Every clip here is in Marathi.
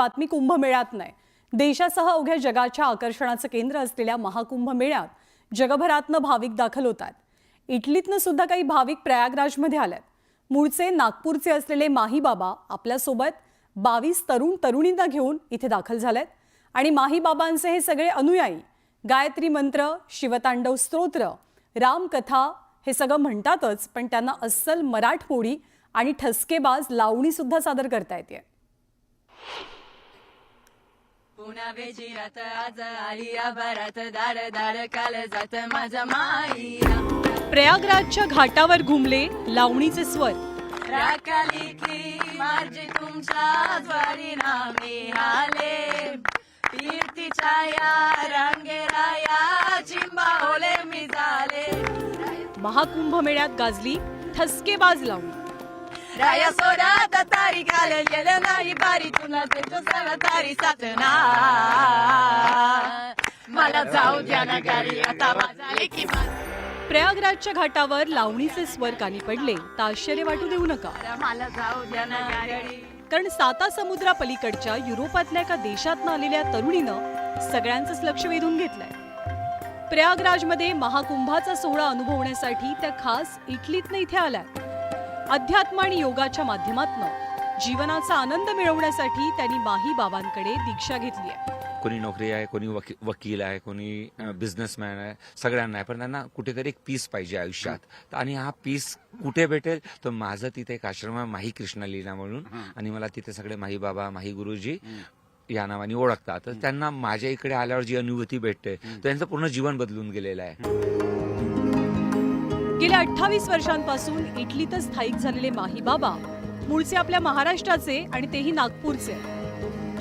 बातमी कुंभमेळ्यात नाही. देशासह अवघ्या जगाच्या आकर्षणाचं केंद्र असलेल्या महाकुंभ मेळ्यात जगभरातनं भाविक दाखल होतात. इटलीतनं सुद्धा काही भाविक प्रयागराजमध्ये आलेत. मूळचे नागपूरचे असलेले माही बाबा आपल्यासोबत 22 तरुण तरुणींना घेऊन इथे दाखल झालेत आणि माही बाबांचे हे सगळे अनुयायी गायत्री मंत्र, शिवतांडव स्तोत्र, रामकथा हे सगळं म्हणतातच, पण त्यांना अस्सल मराठमोळी आणि ठसकेबाज लावणी सुद्धा सादर करता येते. पुन्हा बेचिरात आज आली आभारात दार दार काल जात माझा माईला. प्रयागराजच्या घाटावर घुमले लावणीचे स्वर. राखाली की माझी तुमच्या ज्वारी नामे आले. कीर्तीच्या या रांगेराया चिंबावले मी झाले. महाकुंभ मेळ्यात गाजली ठसकेबाज लावणी. राया सोडात तारी काल गेलं नाही बारी तुला देतो सगळं तारी साधना. मला जाऊ द्या ना गाडी आता वाजले की प्रयागराजच्या घाटावर लावणीचे स्वर कानी पडले तर आश्चर्य वाटू देऊ नका. मला जाऊ द्या ना गाडी. कारण साता समुद्रापलीकडच्या युरोपातल्या एका देशातनं आलेल्या तरुणीनं सगळ्यांचंच लक्ष वेधून घेतलंय. प्रयागराजमध्ये महाकुंभाचा सोहळा अनुभवण्यासाठी त्या खास इटलीतनं इथे आल्यात. अध्यात्म आणि योगाच्या माध्यमातून जीवनाचा आनंद मिळवण्यासाठी त्यांनी माही बाबांकडे दीक्षा घेतली आहे. कोणी नोकरी आहे, कोणी वकील आहे, कोणी बिझनेसमॅन आहे, सगळ्यांना आहे. पण त्यांना कुठेतरी एक पीस पाहिजे आयुष्यात. आणि हा पीस कुठे भेटेल तर माझं तिथे एक आश्रम आहे माही कृष्ण लीला म्हणून, आणि मला तिथे सगळे माही बाबा, माही गुरुजी या नावाने ओळखतात. तर त्यांना माझ्या इकडे आल्यावर जी अनुभूती भेटते त्यांचं पूर्ण जीवन बदलून गेलेलं आहे. गेल्या 28 वर्षांपासून इटलीतच स्थायिक झालेले माही बाबा मूळचे आपल्या महाराष्ट्राचे आणि तेही नागपूरचे.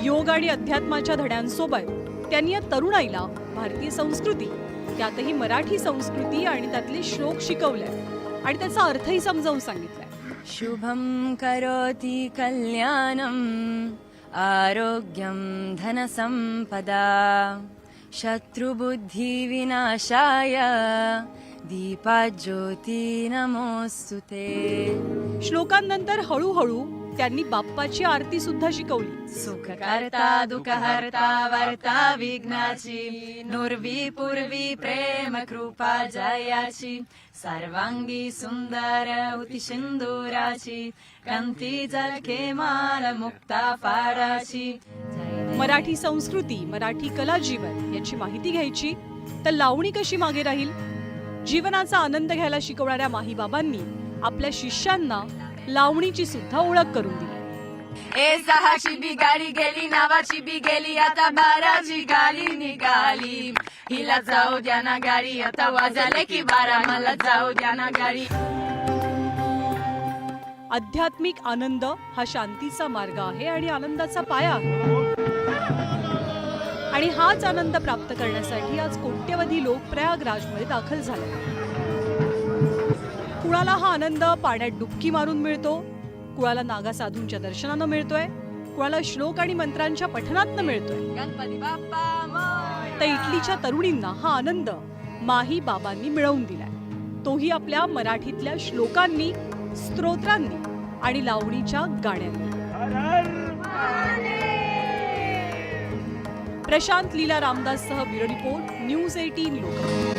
योग आणि अध्यात्माच्या धड्यांसोबत त्यांनी या तरुणाईला भारतीय संस्कृती, त्यातही मराठी संस्कृती आणि त्यातले श्लोक शिकवले आणि त्याचा अर्थही समजावून सांगितलाय. शुभम करोति कल्याणम आरोग्यम धनसंपदा शत्रुबुद्धी विनाशाय दीपाज्योती नमोस्तुते. श्लोकांनंतर हळूहळू त्यांनी बाप्पाची आरती सुद्धा शिकवली. सुख करता दुःख हरता वार्ता विघ्नाची नुर्वी पूर्वी प्रेम कृपा जयाची सर्वांगी सुंदर होती सिंदुराची कंती जलके माल मुक्ता फाराची. मराठी संस्कृती, मराठी कला जीवन याची माहिती घ्यायची तर लावणी कशी मागे राहील. जीवनाचा आनंद घ्यायला शिकवणाऱ्या माही बाबांनी आपल्या शिष्यांना लावणीची सुद्धा ओळख करून दिली. ए सहाची बी गाडी गेली, नावाची बी गेली, आता 12ची गाडी निघाली. हिला जाऊ द्या ना गाडी आता वाजले की 12, मला जाऊ द्या ना गाडी. आध्यात्मिक आनंद हा शांतीचा मार्ग आहे आणि आनंदाचा पाया आहे. आणि हाच आनंद प्राप्त करण्यासाठी आज कोट्यवधी लोक प्रयागराजमध्ये दाखल झाले. कुणाला हा आनंद पाण्यात डुबकी मारून मिळतो, कुणाला नागा साधूंच्या दर्शनानं मिळतोय, कुणाला श्लोक आणि मंत्रांच्या पठणातनं मिळतोय. गणपती बाप्पा तर इटलीच्या तरुणींना हा आनंद माही बाबांनी मिळवून दिलाय. तोही आपल्या मराठीतल्या श्लोकांनी, स्तोत्रांनी आणि लावणीच्या गाण्यांनी. प्रशांत लीला रामदास सह ब्युरो रिपोर्ट, न्यूज 18 लोकमत.